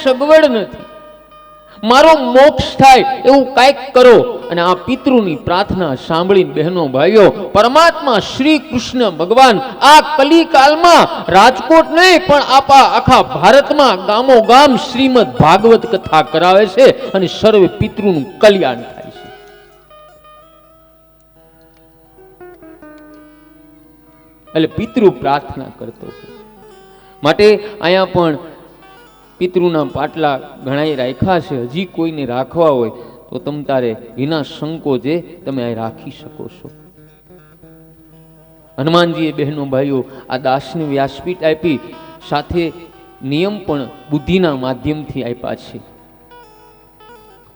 સગવડ નથી, મારો મોક્ષ થાય એવું કાંઈક કરો. અને આ પિતૃની પ્રાર્થના સાંભળીને બહેનો ભાઈઓ, પરમાત્મા શ્રી કૃષ્ણ ભગવાન આ કલિકાલમાં રાજકોટ નહીં પણ આખા ભારતમાં ગામો ગામ શ્રીમદ ભાગવત કથા કરાવે છે અને સર્વે પિતૃનું કલ્યાણ થાય છે. એટલે પિતૃ પ્રાર્થના કરતો માટે અહીંયા પણ પિતૃના પાટલા ઘણાય રાખ્યા છે. હજી કોઈને રાખવા હોય તો તમ તારે વિના સંકોચે તમે અહીં રાખી શકો છો. હનુમાનજીએ બહેનો ભાઈઓ આ દાસને વ્યાસપીઠ આપી, સાથે નિયમ પણ બુદ્ધિના માધ્યમથી આપ્યા છે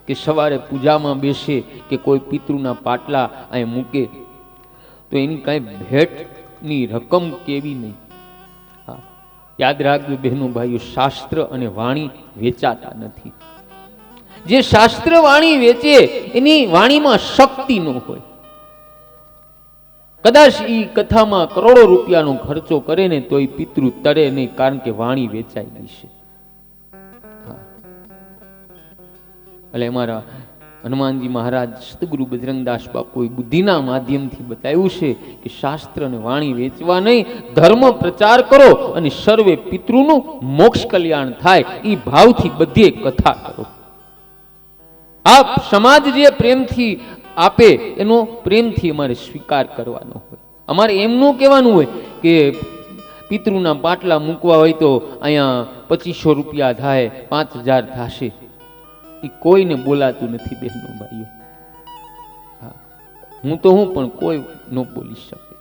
કે સવારે પૂજામાં બેસે કે કોઈ પિતૃના પાટલા અહીં મૂકે તો એની કાંઈ ભેટની રકમ કેવી નહીં. યાદ રાખજો બહેનો ભાઈઓ, શાસ્ત્ર અને વાણી વેચાતા નથી. જે શાસ્ત્ર વાણી વેચે એની વાણીમાં શક્તિ ન હોય. કદાચ એ કથામાં કરોડો રૂપિયાનો ખર્ચો કરે ને તો એ પિતૃ તરે નહીં, કારણ કે વાણી વેચાઈ ગઈ છે. એટલે અમારા હનુમાનજી મહારાજ સતગુરુ બજરંગદાસ બાપુએ બુદ્ધિના માધ્યમથી બતાવ્યું છે કે શાસ્ત્ર અને વાણી વેચવા નહીં, ધર્મ પ્રચાર કરો અને સર્વે પિતૃનું મોક્ષ કલ્યાણ થાય એ ભાવથી બધી કથા કરો. આપ સમાજ જે પ્રેમથી આપે એનો પ્રેમથી અમારે સ્વીકાર કરવાનો હોય. અમારે એમનું કહેવાનું હોય કે પિતૃના પાટલા મૂકવા હોય તો અહીંયા 2500 રૂપિયા થાય, 5000 થશે. એ કોઈને બોલાતું નથી બહેનો ભાઈઓ. હું તો હું પણ કોઈ ન બોલી શકે.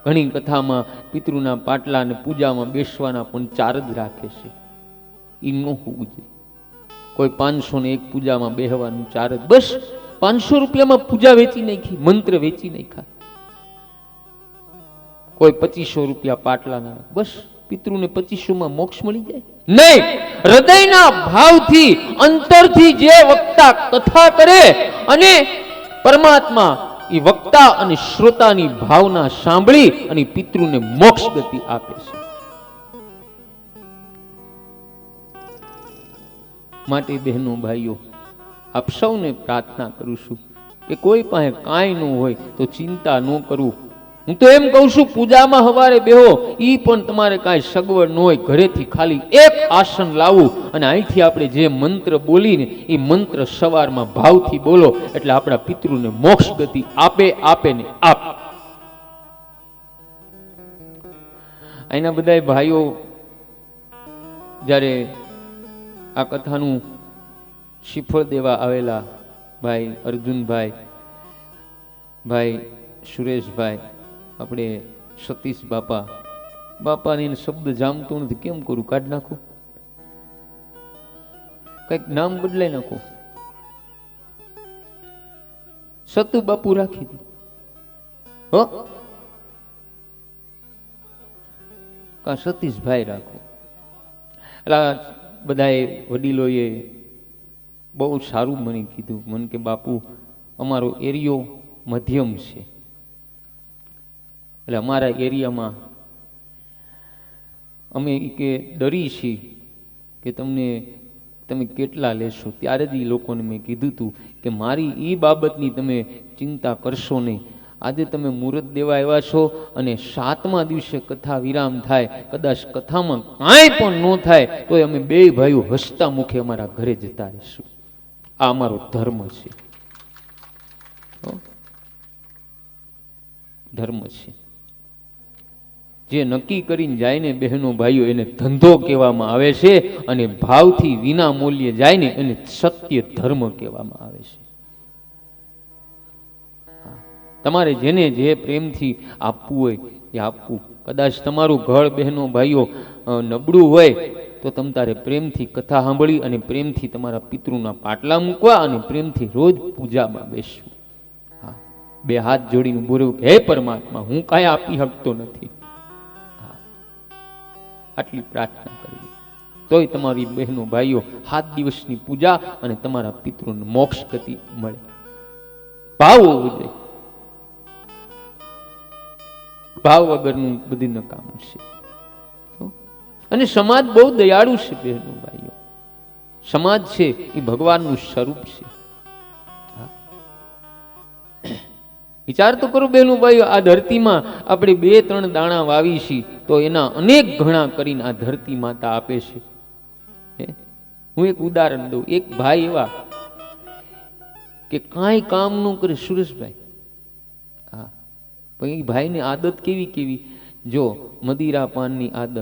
ઘણી કથામાં પિતૃના પાટલા અને પૂજામાં બેસવાના પણ 4 જ રાખે છે. એ ન હોવું જોઈએ. કોઈ 501 પૂજામાં બેહવાનું 4 જ, બસ 500 રૂપિયામાં પૂજા વેચી નાખી, મંત્ર વેચી નાખ્યા. કોઈ 2500 રૂપિયા પાટલાના, બસ પિતૃને 2500માં મોક્ષ મળી જાય નહીં. હૃદયના ભાવથી અંતરથી જે વક્તા કથા કરે અને પરમાત્મા એ વક્તા અને શ્રોતાની ભાવના સાંભળી અને પિતૃને મોક્ષ ગતિ આપે છે. માટે બહેનો ભાઈઓ, આપ સૌને પ્રાર્થના કરું છું કે કોઈ પાસે કાંઈ ન હોય તો ચિંતા ન કરવું. હું તો એમ કહું છું, પૂજામાં સવારે બેહો, ઈ પણ તમારે કાંઈ સગવડ ન હોય, ઘરેથી ખાલી એક આસન લાવવું અને અહીંથી આપણે જે મંત્ર બોલીને એ મંત્ર સવારમાં ભાવથી બોલો એટલે આપણા પિતૃને મોક્ષ ગતિ આપે ને આપ. અહીંના બધા ભાઈઓ જ્યારે આ કથાનું શ્રીફળ દેવા આવેલા, ભાઈ અર્જુનભાઈ, ભાઈ સુરેશભાઈ, આપણે સતીશ બાપાને શબ્દ જામતો નથી, કેમ કરું, કાઢી નાખું, કઈક નામ બદલાઈ નાખું, સતુ બાપુ રાખી દે હો, કા સતીશભાઈ રાખો. એટલે બધાએ વડીલોએ બહુ સારું મને કીધું. મને કે બાપુ અમારો એરિયો મધ્યમ છે, એટલે અમારા એરિયામાં અમે કે ડરી છીએ કે તમે કેટલા લેશો. ત્યારે જ એ લોકોને મેં કીધું હતું કે મારી એ બાબતની તમે ચિંતા કરશો નહીં. આજે તમે મુહૂર્ત દેવા આવ્યા છો અને 7મા દિવસે કથા વિરામ થાય, કદાચ કથામાં કાંઈ પણ ન થાય તો અમે 2 ભાઈઓ હસતા મુખે અમારા ઘરે જતા રહીશું. આ અમારો ધર્મ છે, ધર્મ છે. જે નક્કી કરીને જાય ને બહેનો ભાઈઓ એને ધંધો કહેવામાં આવે છે, અને ભાવથી વિના મૂલ્યે જાય ને એને સત્ય ધર્મ કહેવામાં આવે છે. તમારે જેને જે પ્રેમથી આપવું હોય એ આપવું. કદાચ તમારું ઘર બહેનો ભાઈઓ નબળું હોય તો તમ તારે પ્રેમથી કથા સાંભળી અને પ્રેમથી તમારા પિતૃના પાટલા મૂકવા અને પ્રેમથી રોજ પૂજામાં બેસવું. હા, 2 હાથ જોડીને બોલવું, હે પરમાત્મા, હું કાંઈ આપી શકતો નથી, આટલી પ્રાર્થના કરવી. તોય તમારી બહેનો ભાઈઓ 7 દિવસની પૂજા અને તમારા પિતૃને મોક્ષ ગતિ મળે. ભાવ હોવો જોઈએ. ભાવ વગરનું બધી નકામું છે. અને સમાજ બહુ દયાળુ છે બહેનો ભાઈઓ. સમાજ છે એ ભગવાનનું સ્વરૂપ છે. વિચાર તો કરો બહેનો ભાઈઓ, આ ધરતીમાં આપણે 2-3 દાણા વાવી છીએ તો એના અનેક ઘણા કરીને આ ધરતી માતા આપે છે. હું એક ઉદાહરણ દઉં. એક ભાઈ એવા કે કાંઈ કામ ન કરે, સુરેશભાઈ. હા, પણ એ ભાઈની આદત કેવી કેવી, જો મદિરા પાનની આદત,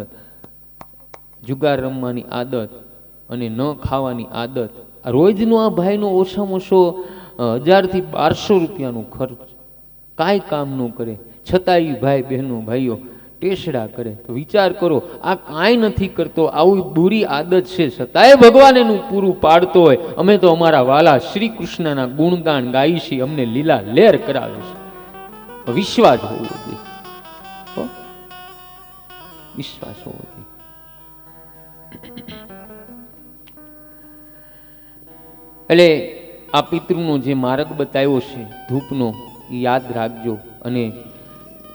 જુગાર રમવાની આદત અને ન ખાવાની આદત. રોજનો આ ભાઈનો ઓછામાં ઓછો 1000 થી 1200 રૂપિયાનો ખર્ચ. કાંઈ કામ ન કરે છતાં એ ભાઈ બહેનો ભાઈઓ ટેસડા કરે. તો વિચાર કરો, આ કાંઈ નથી કરતો, આવી બુરી આદત છે, છતાંય ભગવાન એનું પૂરું પાડતો હોય. અમે તો અમારા વાલા શ્રી કૃષ્ણના ગુણગાન ગાઈ છીએ, અમને લીલા લેર કરાવે છે. વિશ્વાસ હોવો જોઈએ, વિશ્વાસ હોવો જોઈએ. એટલે આ પિતૃનો જે માર્ગ બતાવ્યો છે ધૂપનો, એ યાદ રાખજો. અને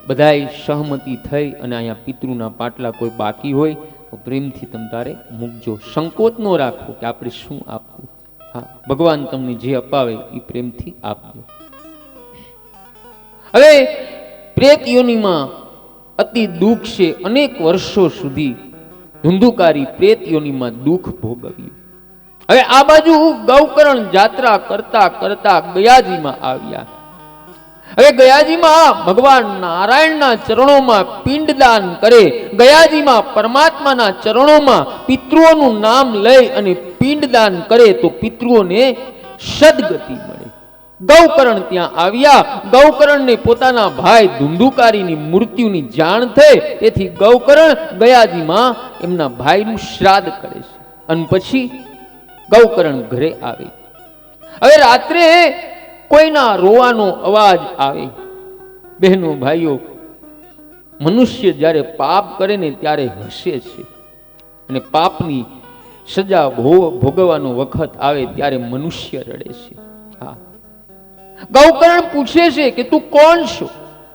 બધાય સહમતી થઈ અને અહીંયા પિતૃના પાટલા કોઈ બાકી હોય તો પ્રેમથી તમ તારે મૂકજો. સંકોચ ન રાખો કે આપણે શું આપવું. હા, ભગવાન તમને જે અપાવે એ પ્રેમથી આપજો. હવે પ્રેત યોનિમાં અતિ દુઃખ છે. અનેક વર્ષો સુધી ધુંધુકારી પ્રેત યોનિમાં દુઃખ ભોગવ્યું. હવે આ બાજુ ગૌકરણ જાત્રા કરતા કરતા ગયાજીમાં આવ્યા. હવે ગયાજીમાં ભગવાન નારાયણના ચરણોમાં પિંડદાન કરે. ગયાજીમાં પરમાત્માના ચરણોમાં પિતૃઓનું નામ લઈ અને પિંડદાન કરે તો પિતૃઓને સદગતિ મળે. ગૌકરણ ત્યાં આવ્યા. ગૌકરણને પોતાના ભાઈ ધુંધુકારીની મૃત્યુની જાણ થઈ, તેથી ગૌકરણ ગયાજીમાં એમના ભાઈનું શ્રાદ્ધ કરે છે. અને પછી ગૌકરણ ઘરે આવે. હવે રાત્રે કોઈના રોવાનો અવાજ આવે. બહેનો ભાઈઓ, મનુષ્ય જ્યારે પાપ કરે ને ત્યારે હસે છે, અને પાપની સજા ભોગવવાનો વખત આવે ત્યારે મનુષ્ય રડે છે. હા, ગૌકરણ પૂછે છે કે તું કોણ છો,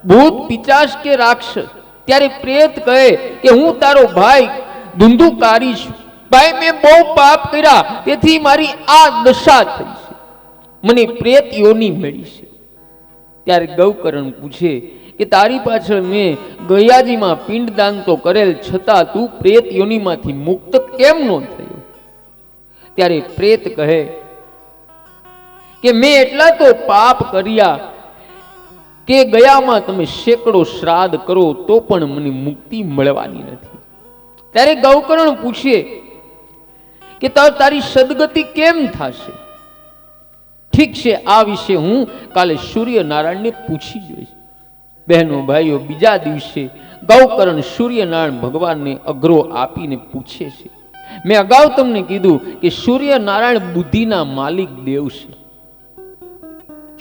ભૂત, પિચાચ કે રાક્ષસ? ત્યારે પ્રેત કહે કે હું તારો ભાઈ ધુંધુકારી છું. ભાઈ, મેં બહુ પાપ કર્યા, તેથી મારી આ દશા થઈ છે, મને પ્રેત યોની મળી છે. ત્યારે ગૌકરણ પૂછે કે તારી પાછળ મેં ગયાજીમાં પિંડદાન તો કરેલ, છતાં તું પ્રેત યોનીમાંથી મુક્ત કેમ ન થયો? ત્યારે પ્રેત કહે કે મેં એટલા તો પાપ કર્યા કે ગયામાં તમે સેંકડો શ્રાદ્ધ કરો તો પણ મને મુક્તિ મળવાની નથી. ત્યારે ગૌકરણ પૂછે કે તારી સદગતિ કેમ થશે? ઠીક છે, આ વિશે હું કાલે સૂર્યનારાયણને પૂછી જોઈશ. બહેનો ભાઈઓ, બીજા દિવસે ગૌકરણ સૂર્યનારાયણ ભગવાનને અઘરો આપીને પૂછે છે. મેં અગાઉ તમને કીધું કે સૂર્યનારાયણ બુદ્ધિના માલિક દેવ છે.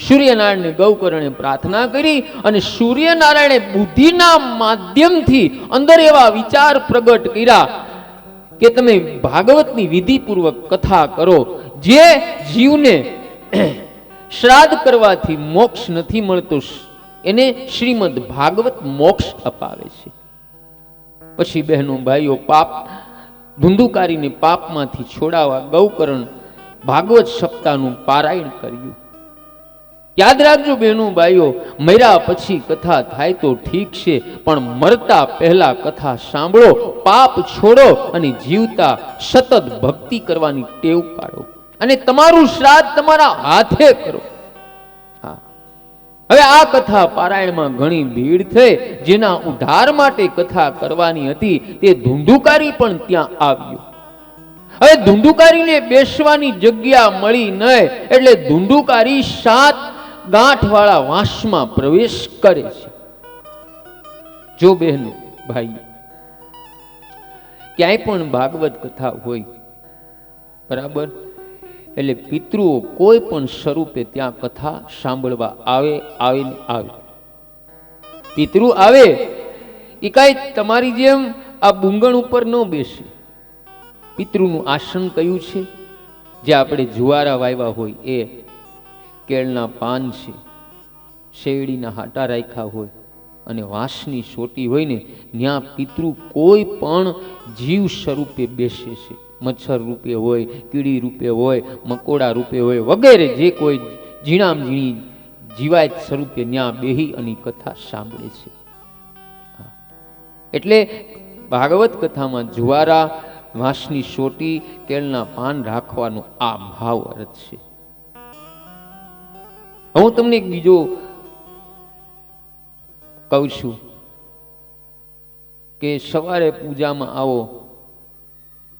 સૂર્યનારાયણને ગૌકરણે પ્રાર્થના કરી અને સૂર્યનારાયણે બુદ્ધિના માધ્યમથી અંદર એવા વિચાર પ્રગટ કર્યા કે તમે ભાગવતની વિધિપૂર્વક કથા કરો. જે જીવને શ્રાદ્ધ કરવાથી મોક્ષ નથી મળતો એને શ્રીમદ ભાગવત મોક્ષ અપાવે છે. પછી બહેનો ભાઈઓ, પાપ ધુંધુકારીને પાપમાંથી છોડાવવા ગૌકરણ ભાગવત સપ્તાહનું પારાયણ કર્યું. યાદ રાખજો બહેનો ભાઈઓ, મર્યા પછી કથા થાય તો ઠીક છે, પણ મરતા પહેલા કથા સાંભળો, પાપ છોડો અને જીવતા સતત ભક્તિ કરવાની ટેવ પાડો અને તમારું શ્રાદ્ધ તમારા હાથે કરો. હવે આ કથા પારાયણમાં ઘણી ભીડ થઈ. જેના ઉદ્ધાર માટે કથા કરવાની હતી તે ધુંધુકારી પણ ત્યાં આવ્યો. હવે ધુંધુકારીને બેસવાની જગ્યા મળી નહીં, એટલે ધુંધુકારી 7 ગાંઠવાળા વાંસમાં પ્રવેશ કરે છે. જો બહેનો ભાઈ, ક્યાંય પણ ભાગવત કથા હોય, બરાબર, એટલે પિતૃઓ કોઈ પણ સ્વરૂપે ત્યાં કથા સાંભળવા આવે. પિતૃ આવે એ કાંઈ તમારી જેમ આ બુંગણ ઉપર ન બેસે. પિતૃનું આસન કયું છે? જે આપણે જુવારા વાવ્યા હોય એ કેળના પાન છે, શેરડીના હાટા રાખ્યા હોય, અને વાંસની સોટી હોય ને ત્યાં પિતૃ કોઈ પણ જીવ સ્વરૂપે બેસે છે. મચ્છર રૂપે હોય, કીડી રૂપે હોય, મકોડા રૂપે હોય, વગેરે જે કોઈ ઝીણામ ઝીણી જીવાત સ્વરૂપે ત્યાં બેહી અને કથા સાંભળે છે. એટલે ભાગવત કથામાં જુવારા, વાંસની સોટી, કેળના પાન રાખવાનો આ ભાવ અર્થ છે. હું તમને એક બીજો કહું છું કે સવારે પૂજામાં આવો,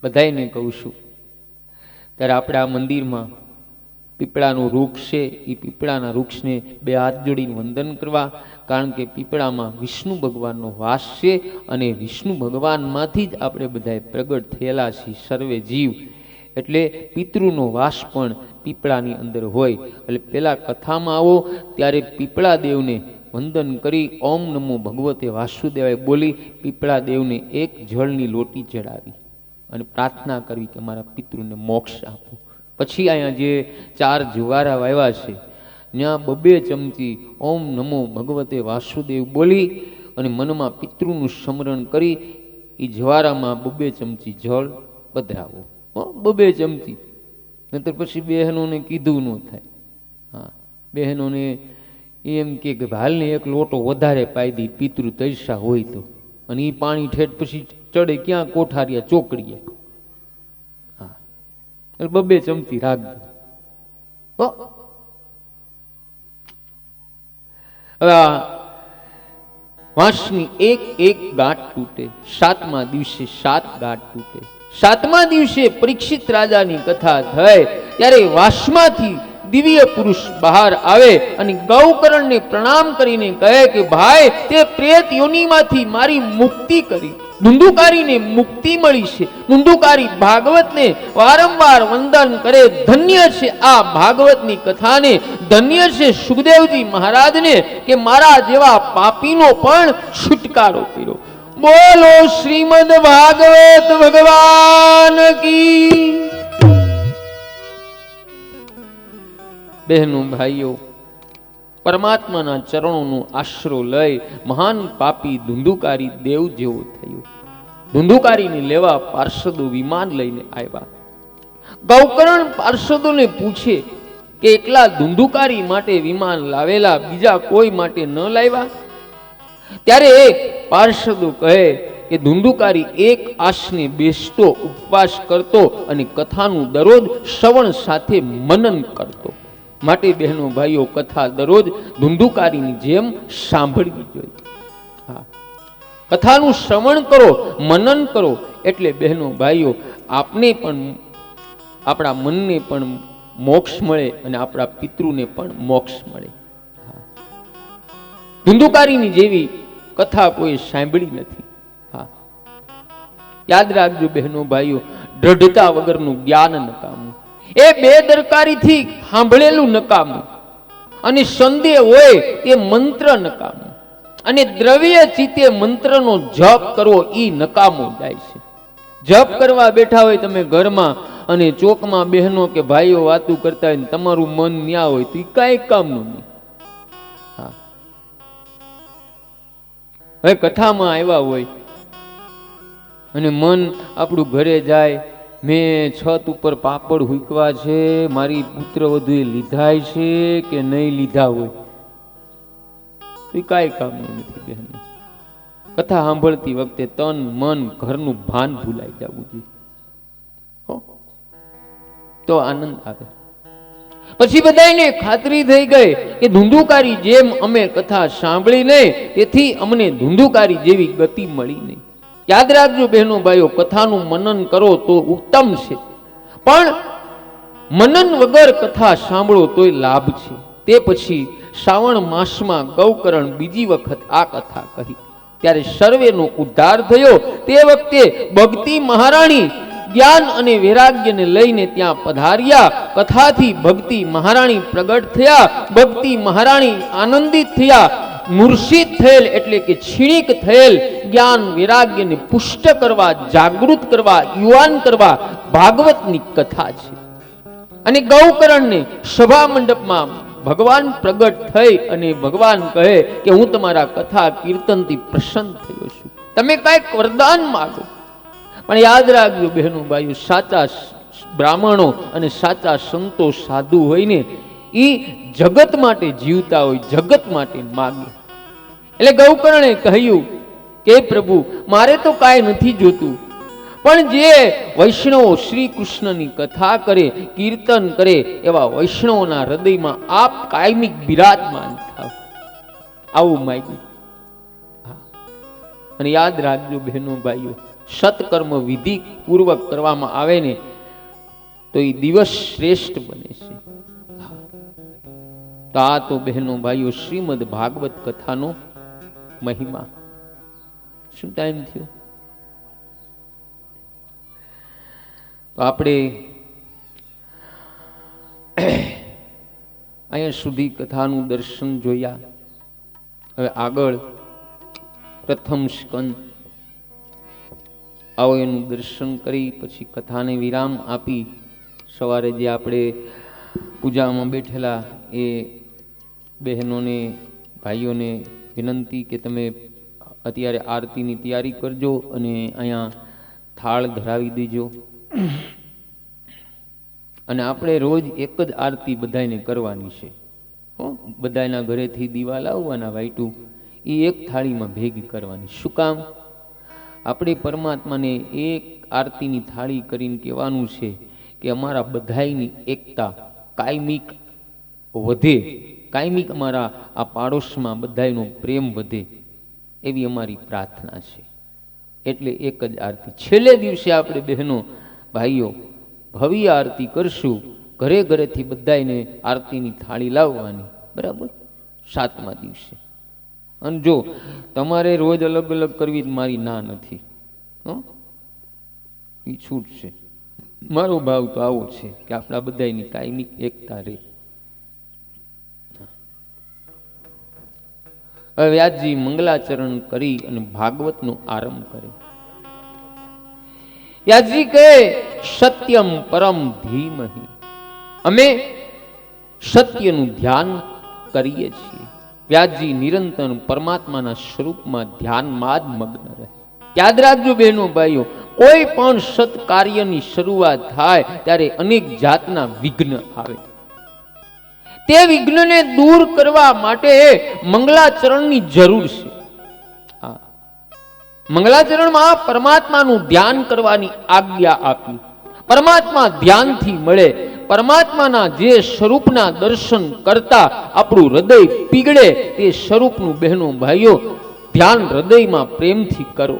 બધાને કહું છું, ત્યારે આપણે આ મંદિરમાં પીપળાનું વૃક્ષ છે, એ પીપળાના વૃક્ષને બે હાથ જોડીને વંદન કરવા, કારણ કે પીપળામાં વિષ્ણુ ભગવાનનો વાસ છે અને વિષ્ણુ ભગવાનમાંથી જ આપણે બધા પ્રગટ થયેલા છીએ સર્વે જીવ. એટલે પિતૃનો વાસ પણ પીપળાની અંદર હોય. એટલે પેલા કથામાં આવો ત્યારે પીપળા દેવને વંદન કરી ઓમ નમો ભગવતે વાસુદેવાય બોલી પીપળા દેવને એક જળની લોટી ચડાવી અને પ્રાર્થના કરવી કે મારા પિતૃને મોક્ષ આપો. પછી અહીંયા જે 4 જુવારા વાવ્યા છે ત્યાં 2 ચમચી ઓમ નમો ભગવતે વાસુદેવ બોલી અને મનમાં પિતૃનું સ્મરણ કરી એ જવારામાં 2 ચમચી જળ પધરાવો. 2 ચમચી, નહીતર પછી બહેનોને કીધું ન થાય. હા, બહેનોને એમ કે હાલને એક લોટો વધારે પાઈ દી પિતૃ તરસા હોય તો, અને એ પાણી ઠેઠ પછી ચડે ક્યાં કોઠારિયા ચોકડીએ. હા, એટલે 2 ચમચી રાખજો. હવે વાંસની એક ગાંઠ તૂટે, 7મા દિવસે 7 ગાંઠ તૂટે. 7મા દિવસે પરીક્ષિત રાજાની કથા થઈ ત્યારે વાસમાંથી દિવ્ય પુરુષ બહાર આવે અને ગૌકર્ણને પ્રણામ કરીને કહે કે ભાઈ, તે પ્રેત યોનિમાંથી મારી મુક્તિ કરી, ધુંધુકારીને મુક્તિ મળી છે. ધુંધુકારી ભાગવતને વારંવાર વંદન કરે. ધન્ય છે આ ભાગવતની કથાને, ધન્ય છે સુખદેવજી મહારાજને કે મારા જેવા પાપીનો પણ છુટકારો કર્યો. બોલો શ્રીમદ ભાગવત ભગવાન કી. બહેનો ભાઈઓ, પરમાત્માના ચરણોનો આશરો લઈ મહાન પાપી ધુંધુકારી દેવ જેવો થયો. ધુંધુકારીને લેવા પાર્ષદો વિમાન લઈને આવ્યા. ગૌકર્ણ પાર્ષદોને પૂછે કે એકલા ધુંધુકારી માટે વિમાન લાવેલા, બીજા કોઈ માટે ન લાવ્યા? ત્યારે પાર્ષદો કહે કે ધુંધુકારી એક આસને બેસતો, ઉપવાસ કરતો અને કથાનું દરરોજ શ્રવણ સાથે મનન કરતો. માટે બહેનો ભાઈઓ, કથા દરરોજ ધુંધુકારીની જેમ સાંભળવી જોઈએ. હા, કથાનું શ્રવણ કરો, મનન કરો, એટલે બહેનો ભાઈઓ આપને પણ, આપણા મનને પણ મોક્ષ મળે અને આપણા પિતૃને પણ મોક્ષ મળે. ધુંધુકારીની જેવી કથા કોઈ સાંભળી નથી. હા, યાદ રાખજો બહેનો ભાઈઓ, દ્રઢતા વગરનું જ્ઞાન નકામું, એ બેદરકારીથી સાંભળેલું નકામું, અને સંદેહ હોય તે મંત્ર નકામું, અને દ્રવ્ય ચિત્તે મંત્રનો જપ કરવો એ નકામો જાય છે. જપ કરવા બેઠા હોય તમે ઘરમાં અને ચોકમાં બહેનો કે ભાઈઓ વાતું કરતા હોય, તમારું મન ન્યા હોય તો એ કાંઈ કામનું નહીં. હા, હવે કથામાં આવ્યા હોય અને મન આપણું ઘરે જાય, મેં છત ઉપર પાપડ હુકવા છે, મારી પુત્ર વધુએ લીધાય છે કે નહીં લીધા હોય તો કાંઈ કામનું નથી બહેન. કથા સાંભળતી વખતે તન મન ઘરનું ભાન ભૂલાઈ જવું જોઈએ, તો આનંદ આવે. પછી બધાને ખાતરી થઈ ગઈ કે ધુંધુકારી જેમ અમે કથા સાંભળી નહીં, તેથી અમને ધુંધુકારી જેવી ગતિ મળી નહીં. યાદ રાખજો બહેનો ભાઈઓ, કથાનું મનન કરો તો ઉત્તમ છે, પણ મનન વગર કથા સાંભળો તોય લાભ છે. તે પછી શ્રાવણ માસમાં ગૌકર્ણ બીજી વખત આ કથા કહી ત્યારે સર્વેનો ઉદ્ધાર થયો. તે વખતે ભક્તિ મહારાણી જ્ઞાન અને વૈરાગ્યને લઈને ત્યાં પધાર્યા. કથાથી ભક્તિ મહારાણી પ્રગટ થયા. ભક્તિ મહારાણી આનંદિત થયા. મૂર્છિત થયેલ એટલે કે ક્ષીણિક થયેલ જ્ઞાન વૈરાગ્યને પુષ્ટ કરવા, જાગૃત કરવા, યુવાન કરવા ભાગવતની કથા છે. અને ગૌકર્ણને સભા મંડપમાં ભગવાન પ્રગટ થઈ અને ભગવાન કહે કે હું તમારા કથા કીર્તનથી પ્રસન્ન થયો છું, તમે કઈક વરદાન માગો. પણ યાદ રાખજો બહેનો ભાઈઓ, સાચા બ્રાહ્મણો અને સાચા સંતો સાધુ હોય ને એ જગત માટે જીવતા હોય, જગત માટે માગે. એટલે ગૌકર્ણે કહ્યું કે પ્રભુ મારે તો કાંઈ નથી જોતું, પણ જે વૈષ્ણવો શ્રી કૃષ્ણની કથા કરે, કીર્તન કરે, એવા વૈષ્ણવોના હૃદયમાં આપ કાયમિક બિરાજમાન થાવ, આવું માગ્યું. અને યાદ રાખજો બહેનો ભાઈઓ, સત્કર્મ વિધિ પૂર્વક કરવામાં આવે ને તો એ દિવસ શ્રેષ્ઠ બને છે. તો આ તો બહેનો ભાઈઓ શ્રીમદ ભાગવત કથાનો મહિમા. શું ટાઈમ થયો? તો આપણે અહીંયા સુધી કથાનું દર્શન જોયા. હવે આગળ પ્રથમ સ્કંદ, આવો એનું દર્શન કરી પછી કથાને વિરામ આપી સવારે જે આપણે પૂજામાં બેઠેલા એ બહેનોને ભાઈઓને વિનંતી કે તમે અત્યારે આરતીની તૈયારી કરજો અને અહીંયા થાળ ધરાવી દેજો. અને આપણે રોજ એક જ આરતી બધાને કરવાની છે. બધાના ઘરેથી દીવા લાવવાના વાઈટું, એ એક થાળીમાં ભેગી કરવાની. શું કામ? આપણે પરમાત્માને એક આરતીની થાળી કરીને કહેવાનું છે કે અમારા બધાની એકતા કાયમિક વધે, કાયમિક અમારા આ પાડોશમાં બધાનો પ્રેમ વધે, એવી અમારી પ્રાર્થના છે. એટલે એક જ આરતી. છેલ્લે દિવસે આપણે બહેનો ભાઈઓ ભવ્ય આરતી કરશું, ઘરે ઘરેથી બધાને આરતીની થાળી લાવવાની, બરાબર, 7મા દિવસે. અને જો તમારે રોજ અલગ અલગ કરવી મારી ના નથી, એ છૂટ છે. મારો ભાવ તો આવો છે કે આપણા બધાની કાયમિક એકતા રહે. હવે વ્યાસજી મંગલાચરણ કરી અને ભાગવતનો આરંભ કરે. વ્યાસજી કહે સત્યમ પરમ ધીમહિ, અમે સત્યનું ધ્યાન કરીએ છીએ. વ્યાસજી નિરંતર પરમાત્માના સ્વરૂપમાં ધ્યાનમાં જ મગ્ન રહે. યાદ રાખજો બહેનો ભાઈઓ, કોઈ પણ સત કાર્યની શરૂઆત થાય ત્યારે અનેક જાતના વિઘ્ન આવે. તે વિઘ્નને દૂર કરવા માટે મંગલાચરણની જરૂર છે. મંગલાચરણમાં પરમાત્માનું ધ્યાન કરવાની આજ્ઞા આપી. પરમાત્મા ધ્યાનથી મળે. પરમાત્માના જે સ્વરૂપના દર્શન કરતા આપણું હૃદય પીગળે તે સ્વરૂપનું બહેનો ભાઈઓ ધ્યાન હૃદયમાં પ્રેમથી કરો.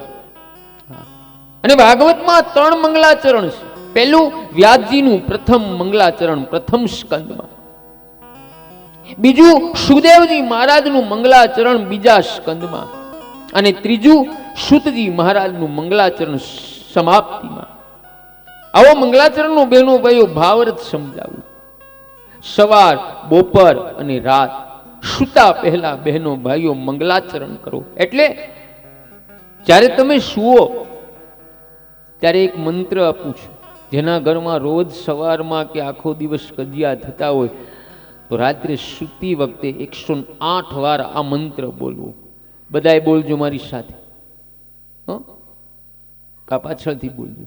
અને ભાગવતમાં 3 મંગલાચરણ છે. પહેલું વ્યાસજીનું પ્રથમ મંગલાચરણ પ્રથમ સ્કંદમાં, બીજું સુખદેવજી મહારાજનું મંગલાચરણ બીજા સ્કંદમાં, અને ત્રીજું સૂતજી મહારાજનું મંગલાચરણ સમાપ્તિમાં. આવો મંગલાચરણનો બહેનો ભાઈઓ ભાવાર્થ સમજાવું. સવાર, બપોર અને રાત સૂતા પહેલા બહેનો ભાઈઓ મંગલાચરણ કરો. એટલે જ્યારે તમે સુવો ત્યારે એક મંત્ર આપું છું. જેના ઘરમાં રોજ સવારમાં કે આખો દિવસ કજિયા થતા હોય તો રાત્રે સૂતી વખતે 108 વાર આ મંત્ર બોલવો. બધાએ બોલજો મારી સાથે, કા પાછળથી બોલજો.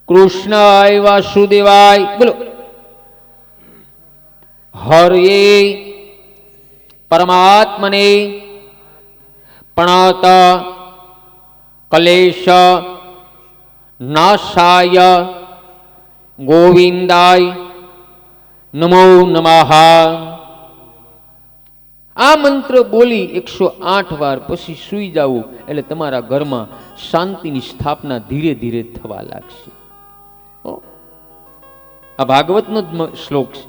કૃષ્ણાય વાસુદેવાય, બોલો. હરે પરમાત્મને પ્રણત ક્લેશ નાશાય ગોવિંદાય નમો નમઃ. આ મંત્ર બોલી 108 વાર પછી સૂઈ જવું એટલે તમારા ઘરમાં શાંતિની સ્થાપના ધીરે ધીરે થવા લાગશે. આ ભાગવતનો જ શ્લોક છે.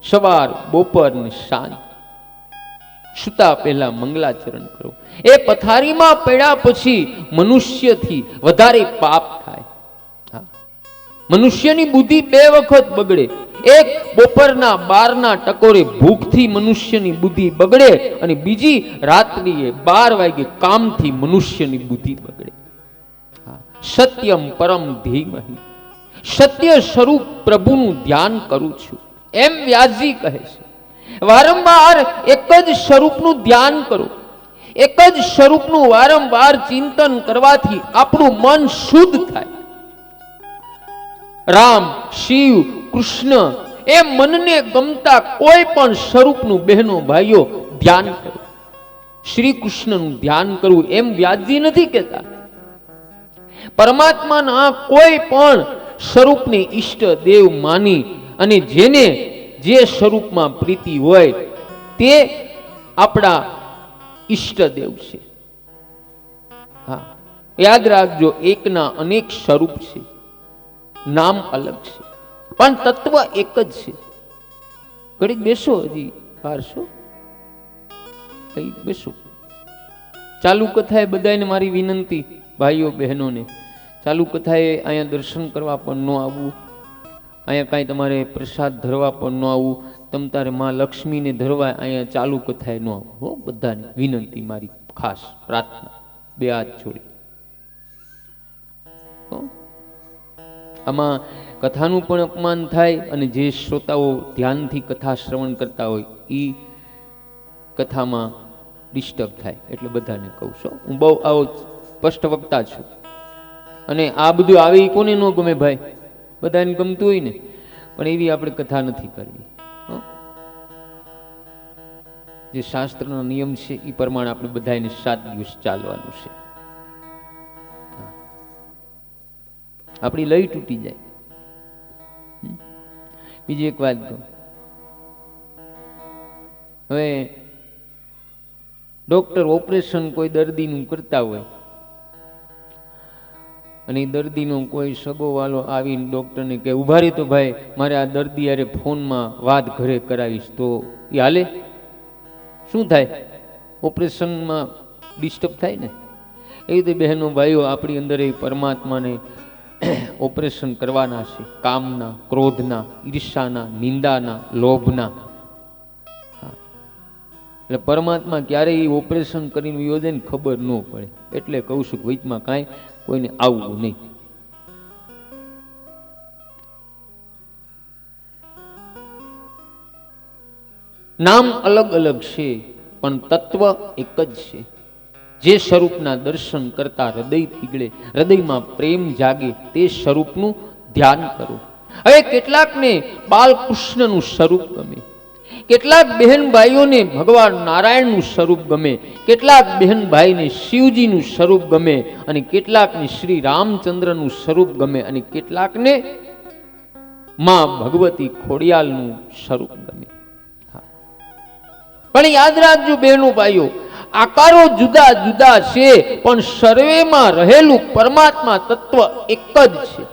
સવાર, બપોર ને સાંજ સુતા પહેલા મંગલાચરણ કરો. એ પથારીમાં પડ્યા પછી મનુષ્યથી વધારે પાપ થાય. મનુષ્યની બુદ્ધિ 2 વખત બગડે. એક બપોરના 12ના ટકોરે ભૂખથી મનુષ્યની બુદ્ધિ બગડે, અને બીજી રાત્રિએ 12 વાગે કામથી મનુષ્યની બુદ્ધિ બગડે. સત્યમ પરમ ધીમહિ, સત્ય સ્વરૂપ પ્રભુનું ધ્યાન કરું છું. એમ વ્યાસજી કહે છે. વારંવાર એક જ સ્વરૂપનું ધ્યાન કરો. એક જ સ્વરૂપનું વારંવાર ચિંતન કરવાથી આપણું મન શુદ્ધ થાય. રામ, શિવ, કૃષ્ણ એ મનને ગમતા કોઈ પણ સ્વરૂપનું બહેનો ભાઈઓ ધ્યાન કરો. શ્રી કૃષ્ણનું ધ્યાન કરવું એમ વ્યાસજી નથી કહેતા. પરમાત્માના કોઈ પણ સ્વરૂપને ઈષ્ટ દેવ માની અને જેને જે સ્વરૂપમાં પ્રીતિ હોય તે આપણા ઈષ્ટદેવ છે. હા, યાદ રાખજો, એકના અનેક સ્વરૂપ છે, નામ અલગ છે, પણ તત્વ એક જ છે. ઘડીક બેસો, હજી પારશો બેસો. ચાલુ કથાએ બધાને મારી વિનંતી, ભાઈઓ બહેનોને, ચાલુ કથાએ અહીંયા દર્શન કરવા પણ ન આવવું, અહીંયા કાંઈ તમારે પ્રસાદ ધરવા પણ ન આવવું, તમ તારે માં લક્ષ્મીને ધરવા અહીંયા ચાલુ કથાએ ન આવવું. હો, બધાને વિનંતી, મારી ખાસ પ્રાર્થના, બે હાથ જોડી. આમાં કથાનું પણ અપમાન થાય અને જે શ્રોતાઓ ધ્યાનથી કથા શ્રવણ કરતા હોય એ કથામાં ડિસ્ટર્બ થાય. એટલે બધાને કહું છું, હું બહુ આવો સ્પષ્ટ વક્તા છું. અને આ બધું આવે એ કોને ન ગમે ભાઈ? બધાને ગમતું હોય ને, પણ એવી આપણે કથા નથી કરવી. જે શાસ્ત્રનો નિયમ છે એ પ્રમાણે આપણે બધાને 7 દિવસ ચાલવાનું છે. આપણી લય તૂટી જાય. બીજી એક વાત કહું, હવે ડોક્ટર ઓપરેશન કોઈ દર્દીનું કરતા હોય અને એ દર્દીનો કોઈ સગો વાલો આવીને ડોક્ટરને કહે, ઉભા રહી તો ભાઈ, મારે આ દર્દી યારે ફોનમાં વાત ઘરે કરાવીશ, તો એ હાલે? શું થાય? ઓપરેશનમાં ડિસ્ટર્બ થાય ને. એ રીતે બહેનો ભાઈઓ, આપણી અંદર એ પરમાત્માને ઓપરેશન કરવાના છે, કામના, ક્રોધના, ઈર્ષાના, નિંદાના, લોભના. એટલે પરમાત્મા ક્યારેય ઓપરેશન કરીને યોજે ને ખબર ન પડે. એટલે કહું છું, વચમાં કાંઈ કોઈને આવવું નહીં. નામ અલગ અલગ છે પણ તત્વ એક જ છે. જે સ્વરૂપના દર્શન કરતા હૃદય પીગળે, હૃદયમાં પ્રેમ જાગે, તે સ્વરૂપનું ધ્યાન કરો. હવે કેટલાકને બાલકૃષ્ણનું સ્વરૂપ ગમે, કેટલાક બહેન ભાઈઓને ભગવાન નારાયણનું સ્વરૂપ ગમે, કેટલાક બહેન ભાઈને શિવજીનું સ્વરૂપ ગમે, અને કેટલાકને શ્રી રામચંદ્રનું સ્વરૂપ ગમે, અને કેટલાકને માં ભગવતી ખોડિયાલનું સ્વરૂપ ગમે. પણ યાદ રાખજો બહેનો ભાઈઓ, આકારો જુદા જુદા છે પણ સર્વેમાં રહેલું પરમાત્મા તત્વ એક જ છે.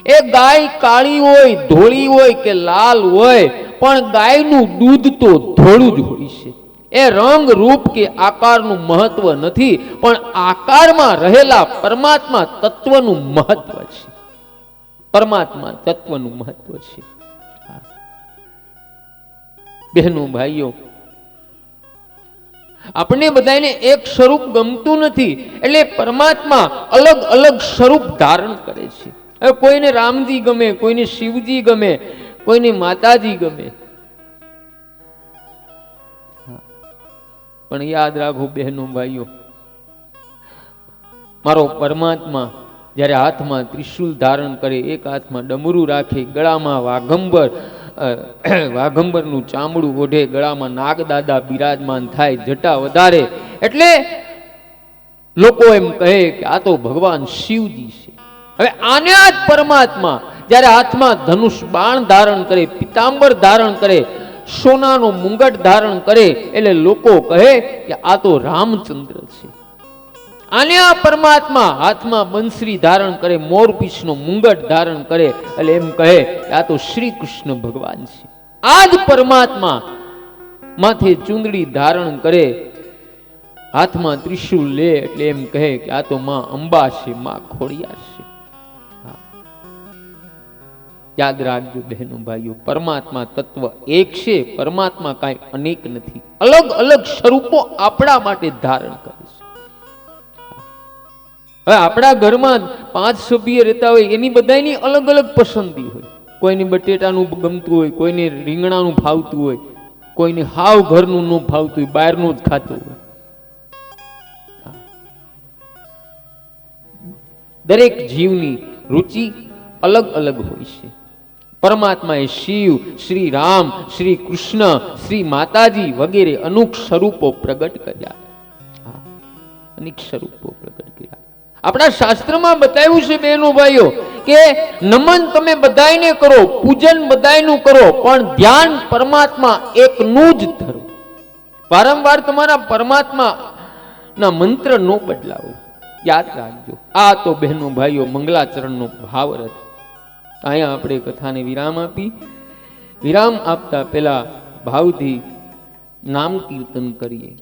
એ ગાય કાળી હોય, ધોળી હોય કે લાલ હોય, પણ ગાયનું દૂધ તો ધોળું જ હોય છે. એ રંગ, રૂપ કે આકારનું મહત્વ નથી, પણ આકારમાં રહેલા પરમાત્મા તત્વનું મહત્વ છે. પરમાત્મા તત્વનું મહત્વ છે. બહેનો ભાઈઓ, આપણે બધાને એક સ્વરૂપ ગમતું નથી, એટલે પરમાત્મા અલગ અલગ સ્વરૂપ ધારણ કરે છે. હવે કોઈને રામજી ગમે, કોઈને શિવજી ગમે, કોઈને માતાજી ગમે. પણ યાદ રાખો બહેનો ભાઈઓ, મારો પરમાત્મા જ્યારે હાથમાં ત્રિશુલ ધારણ કરે, એક હાથમાં ડમરું રાખે, ગળામાં વાઘંબરનું ચામડું ઓઢે, ગળામાં નાગદાદા બિરાજમાન થાય, જટા વધારે, એટલે લોકો એમ કહે કે આ તો ભગવાન શિવજી છે. હવે આને જ પરમાત્મા જ્યારે હાથમાં ધનુષ બાણ ધારણ કરે, પિતાંબર ધારણ કરે, સોનાનો મુંગટ ધારણ કરે, એટલે લોકો કહે કે આ તો રામચંદ્ર છે. આને આ પરમાત્મા હાથમાં બંસરી ધારણ કરે, મોરપીંછનો મુંગટ ધારણ કરે, એટલે એમ કહે કે આ તો શ્રી કૃષ્ણ ભગવાન છે. આ જ પરમાત્મા માથે ચુંદડી ધારણ કરે, હાથમાં ત્રિશુલ લે, એટલે એમ કહે કે આ તો માં અંબા છે, માં ખોડિયાર છે. યાદ રાખજો બહેનો ભાઈઓ, પરમાત્મા તત્વ એક છે, પરમાત્મા કાંઈ અનેક નથી. અલગ અલગ સ્વરૂપો આપણા માટે ધારણ કરે છે. હવે આપણા ઘરમાં 5 સભ્ય રહેતા હોય, એની બધાની અલગ અલગ પસંદગી હોય. કોઈને બટેટાનું ગમતું હોય, કોઈને રીંગણાનું ભાવતું હોય, કોઈને હાવ ઘરનું ન ભાવતું હોય, બહારનું જ ખાતું હોય. દરેક જીવની રુચિ અલગ અલગ હોય છે. પરમાત્માએ શિવ, શ્રી રામ, શ્રી કૃષ્ણ, શ્રી માતાજી વગેરે અનેક સ્વરૂપો પ્રગટ કર્યા. અનેક સ્વરૂપો પ્રગટ કર્યા. આપણા શાસ્ત્રમાં બતાવ્યું છે બહેનો ભાઈઓ કે નમન તમે બધાયને કરો, પૂજન બધાયનું કરો, પણ ધ્યાન પરમાત્મા એકનું જ ધરો. વારંવાર તમારા પરમાત્મા ના મંત્ર ન બદલાવો, યાદ રાખજો. આ તો બહેનો ભાઈઓ મંગલાચરણનો ભાવરથ. અહીંયા આપણે કથાને વિરામ આપી. વિરામ આપતા પહેલા ભાવથી નામ કીર્તન કરીએ.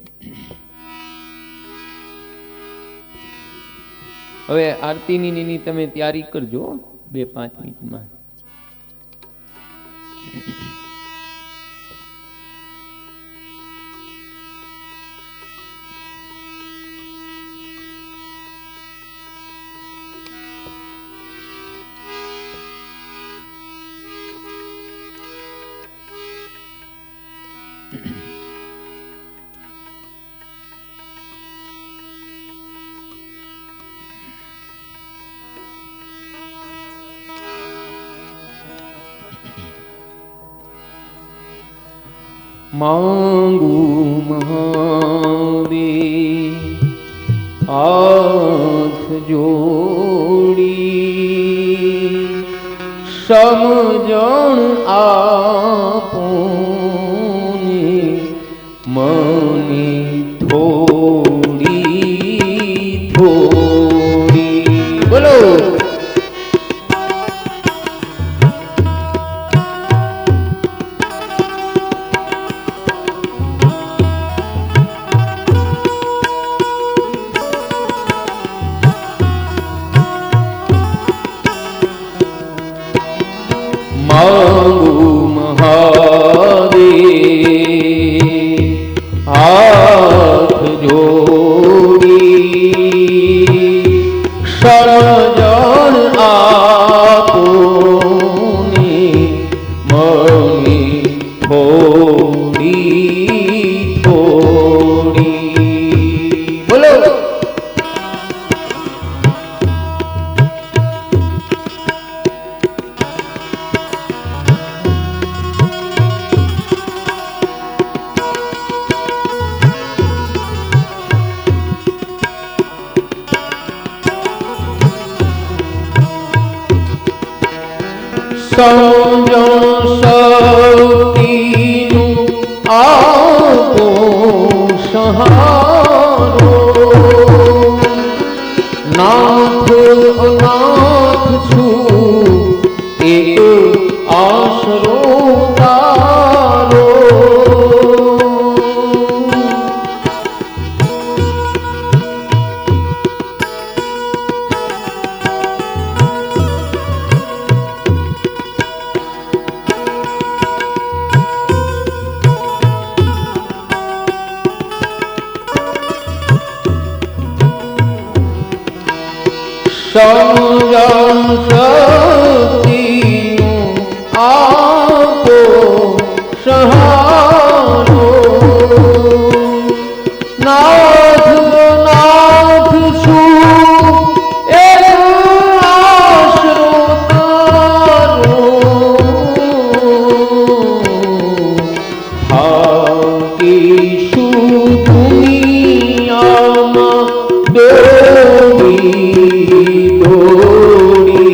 હવે આરતીની તમે તૈયારી કરજો 2-5 મિનિટમાં. માંગુ મહાદેવ હાથ જોડી, સમજણ આપોને મને થોડી થોડી. બોલો માંગુ મહાદેવ હાથ જોડી, સમજણ આપોને મને થોડી થોડી. બોલો સમજણ શક્તિનું આપો સહારો, નાથ અનાથ છું એક આશરો તારો. સમજણ શક્તિનું આપો સહારો, નાથ નાથ છું એક આશરો તારો. થાકીશું દુનિયામાં દોડી દોડી,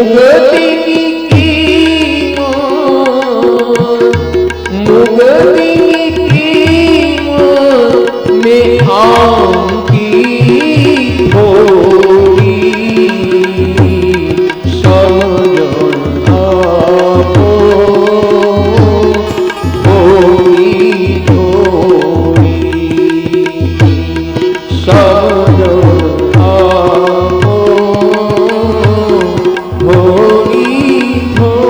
મુગતિની कीमत में आंकी थोड़ी समझन आपो थोड़ी थोड़ी समझन आपो थोड़ी थोड़ी।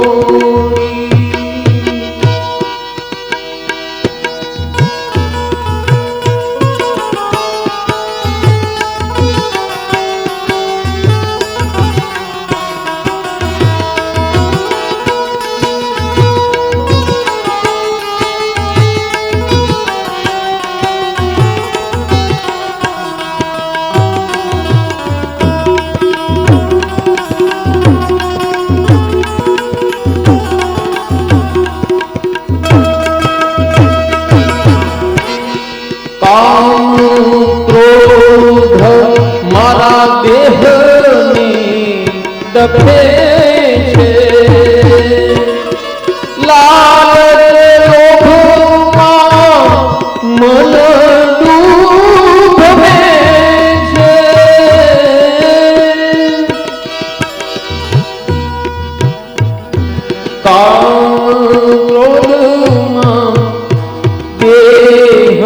काम क्रोध मारा देह ने दबे छे लालच लोभમાં મન ડૂબે છે કામ ક્રોધમાં દેહ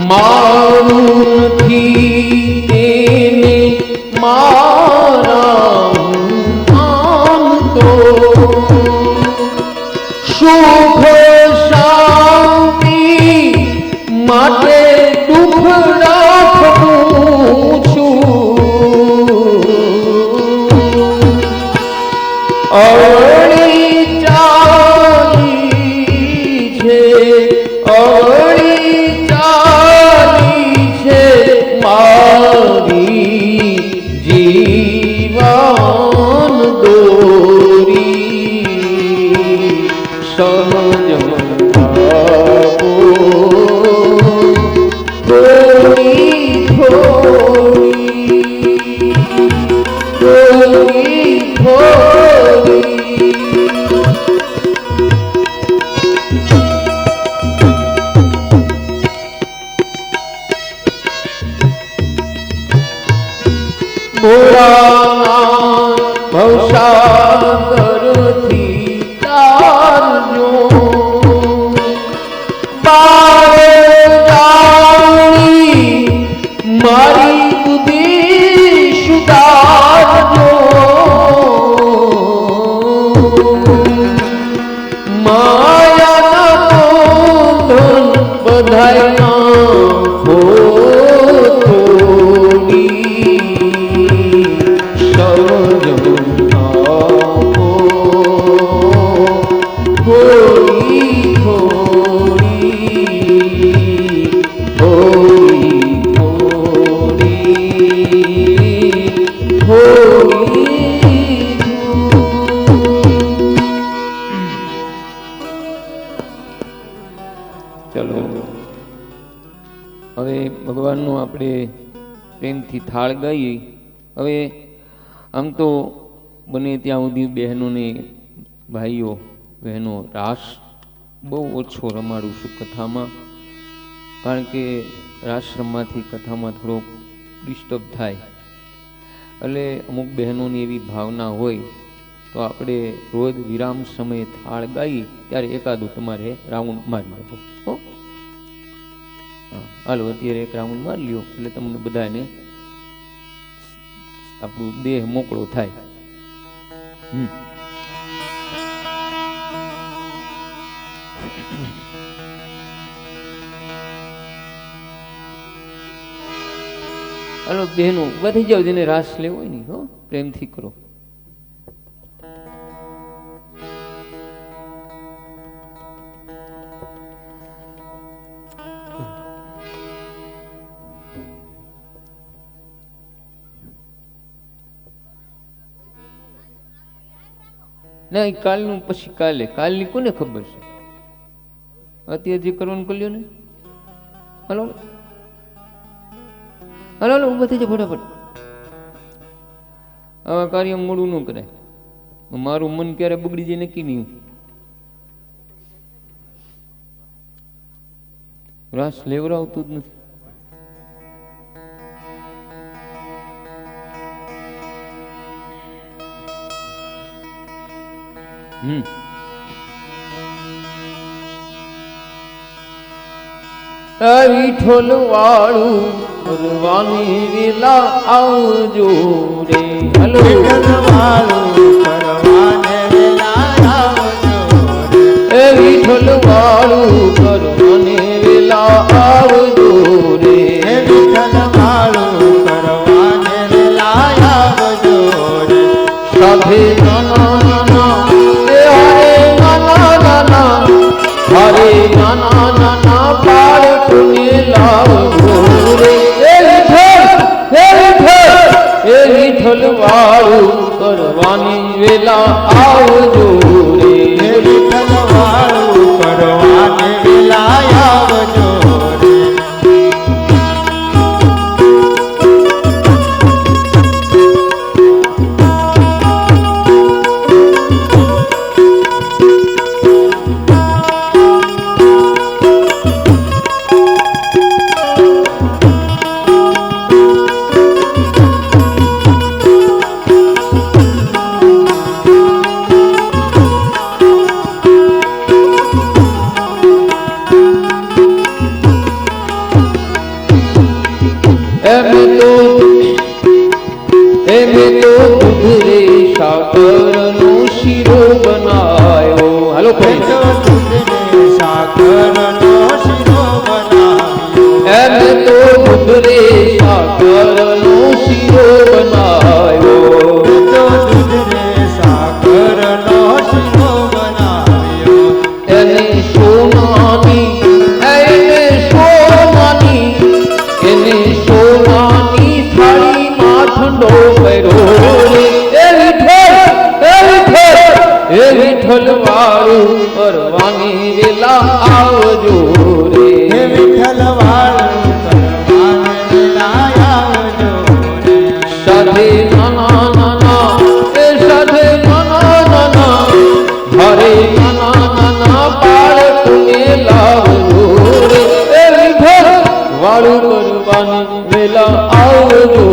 મારું નથી તેને મારા આમ તો શુભ શાંતિ માટે દુઃખ રાખું છું અવળી ચાલી છે અવળી મારી જીવન દોરી સમજણ આપો થોડી થોડી થોડી થોડી। ભવસાગરથી તારજો પાર જાણી મારી બુદ્ધિ સુધારજો માયાના બંધન બધાય નાખો ચલો હવે ભગવાનનો આપણે પ્રેમથી થાળ ગાઈએ। હવે આમ તો બને ત્યાં સુધી બહેનોને ભાઈઓ બહેનો રાસ બહુ ઓછો રમાડું છું કથામાં, કારણ કે રાસ રમવાથી કથામાં થોડોક ડિસ્ટર્બ થાય. એટલે અમુક બહેનોની એવી ભાવના હોય તો આપણે રોજ વિરામ સમયે થાળ ગાઈ ત્યારે એકાદું તમારે રાઉન્ડ મારી લેવો. હો, હાલો અત્યારે એક રાઉન્ડ મારી લ્યો એટલે તમને બધાને આપણું દેહ મોકળો થાય. હાલો બહેનો વધી જાવ, જેને રાસ લેવો હોય ને હો પ્રેમથી કરો. ના કાલનું પછી કાલની કોને ખબર છે? અત્યારે જે કરવાનું કર્યો ને. હાલો હાલો હાલો ઉભા થઈ જાય ફટાફટ. આવા કાર્ય મોડું ન કરાય. મારું મન ક્યારે બગડી જાય નક્કી નહીં. રાસ લેવડાવતું જ નથી. વિઠોલ વાળું કરવાની વેલા આવજો રે. હલો વિઠોલ વાળું કરવાને વેલા આવજો રે. સાથે નાના નાના હરે નાના નાના બાળકોને લાવજો રે. એ વિઠ્ઠલ વાળું કરવાની વેલા આવજો રે. વિઠ્ઠલ વાળું કરવાની વેલા આવજો રે. સાકરનો શીરો બનાયો. હાલો સાકરનો શીરો બનાવ્યો. એમ તો દૂધ રે સાકરનો શીરો બનાયો. દૂધ રે સાકરનો શીરો બનાવ્યો. એને સોનાની થાળીમાં ઠંડો કર્યો રે. એ વિઠ્ઠલ વાળું કરવાની વેલા આવજો રે. વિઠ્ઠલ વાળું કરવાની વેલા આવજો રે. સાથે નાના નાના સાથે નાના નાના હરે નાના નાના બાળકોને લાવજો રે. એ વિઠ્ઠલ વાળું કરવાની વેલા આવજો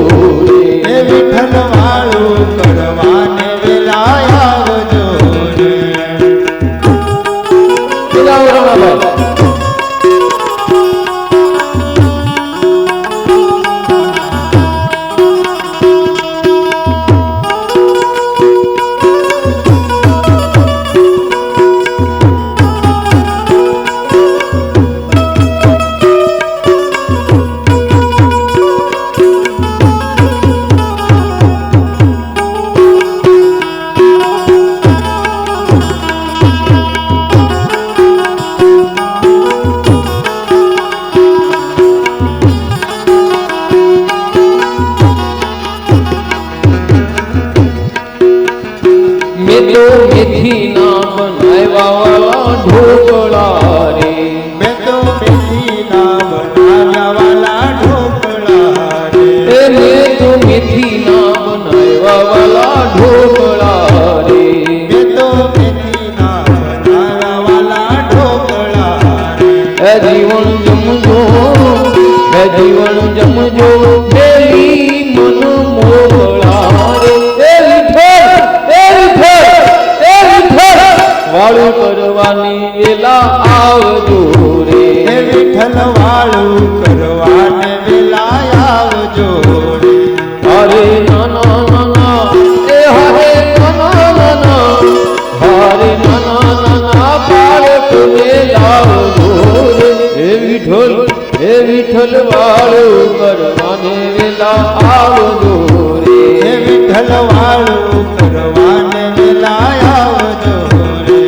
રે. વિઠ્ઠલ વાળું કરવાની વેલા આવજો રે. મેથી ના બનાવ્યા ઢોકળા રે. મેં તો મેથી ના બનાવ્યા વાલા ઢોકળા રે. મેં તો મેથી ના બનાવ્યા વાલા ઢોકળા રે. મેં તો મેથી ના હે જીવન જમજો હે જીવન જમજો પેલી મન મોગળા રે એ વિઠ્ઠલ વાળું કરવાની વેલા આવજો રે હે વિઠ્ઠલ વાળું કરવાને વેલા આવજો રે હરે નાના નાના એ હરે નાના નાના હરે નાના નાના બાળકોને લાવજો રે હે વિઠ્ઠલ વાળું કરવાને વેલા આવજો રે હે વિઠ્ઠલ વાળું કરવાને વેલા આવજો રે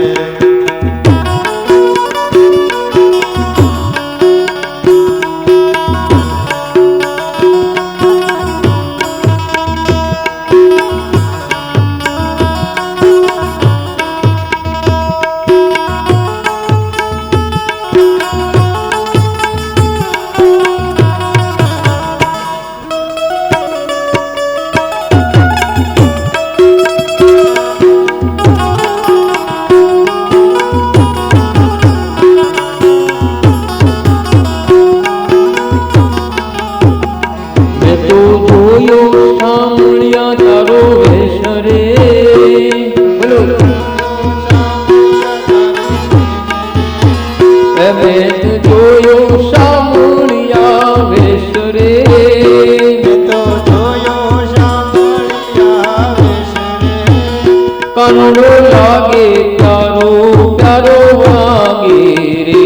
કાનુડો લાગે પ્યારો પ્યારો વાગે રે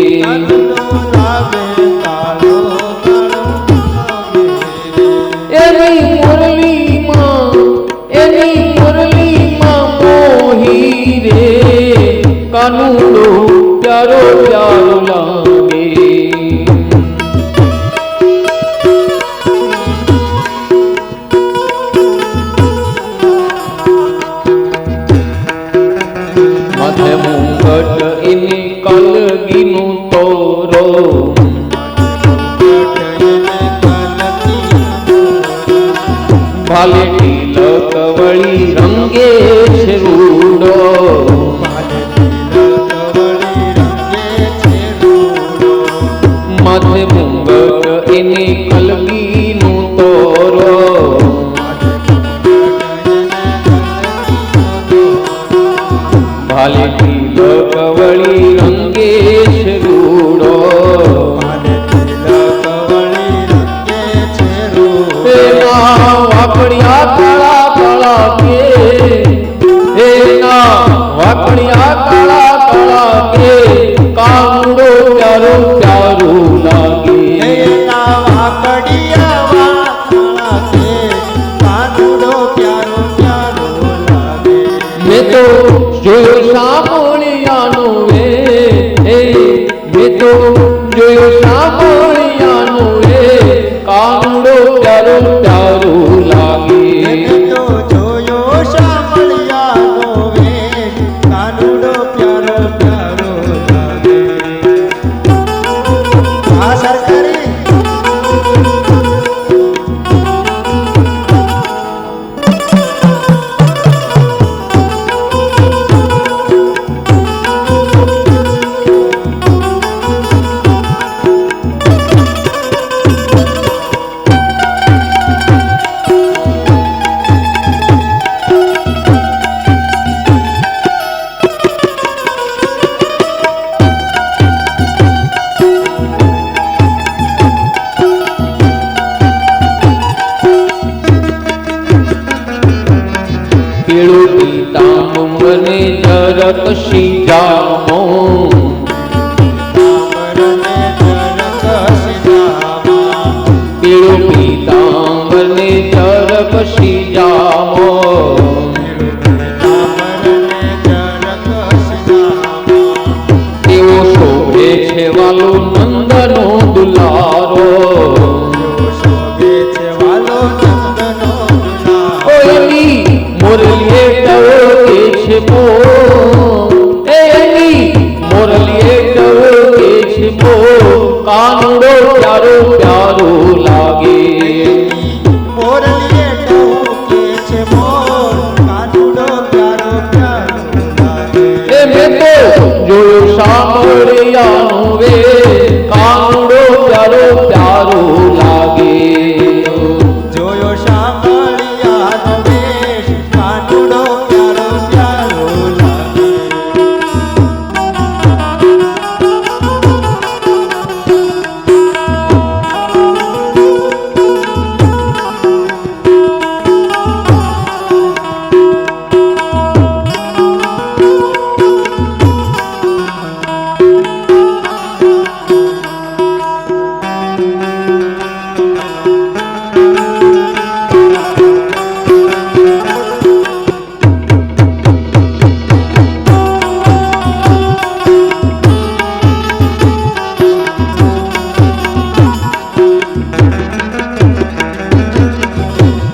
એની મુરલીમાં મોહી રે કાનુડો પ્યારો પ્યારો લાગે માથે મુંગટ એની કલગીનું તોરો ભાલે તિલક વળી રંગે છે રૂડો માથે મુંગટ એની કલગીનું તોરો ભાલે તિલક વળી રંગે છે રૂડો એના વાકડિયા કાળા કાળા કે એના વાકડિયા કાળા કાળા કે કાનુડો પ્યારો પ્યારો લાગે મેં તો જોયો સાંભળિયાનો વે મેં તો જોયો સાંભળિયાનો વે કાનુડો પ્યારો પ્યારો લાગે કેળો પીતાંબરને જરકશી જામો કેળો પીતાંબરને જરકશી જામો તેઓ શોભે છે વાલો નંદનો દુલારો મોરલીએ ડવકે છે મો એની મોરલીએ ડવકે છે મો કાનુડો પ્યારો પ્યારો લાગે એ મેં તો જોયો સાંભળિયાનો વે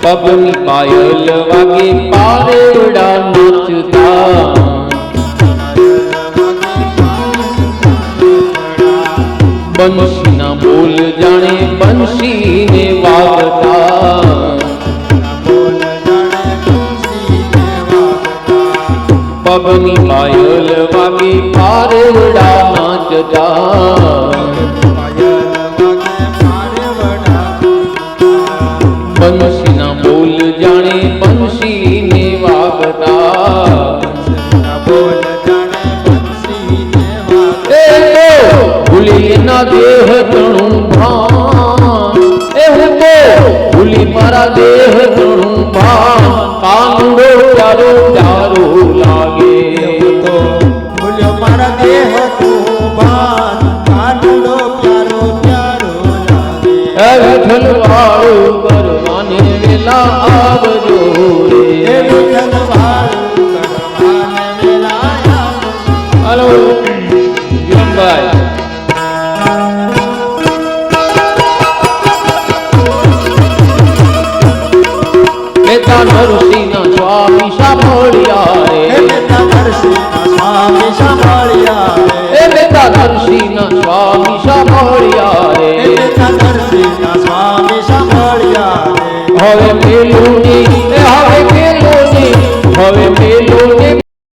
પગની પાયલ વાગે પારેવડા નાચતા બંશીના બોલ જાણે બંશીને વાગતા પગની પાયલ વાગે પારેવડા નાચતા બંશીના બોલ જાણે બંશીને વાગતા ભૂલી એના દેહ તણું ભાન એવું તો ભૂલી મારા દેહ તણું ભાન કાનુડો પ્યારો પ્યારો લાગે તો ભૂલ્યો મારા દેહ તું ભાન કાનુડો પ્યારો પ્યારો લાગે વિઠ્ઠલ વાળું કરવાને વેલા આવજો રે વિઠ્ઠલ વાળું કરવાને વેલા આવજો. હાલો જીવનભાઈ બેટા નરસિંહના સ્વામી સાંભળ્યા રે બેટા નરસિંહના સ્વામી સાંભળ્યા રે બેટા નરસિંહના સ્વામી સાંભળ્યા રે બેટા નરસિંહના સ્વામી સાંભળ્યા રે હવે પેલું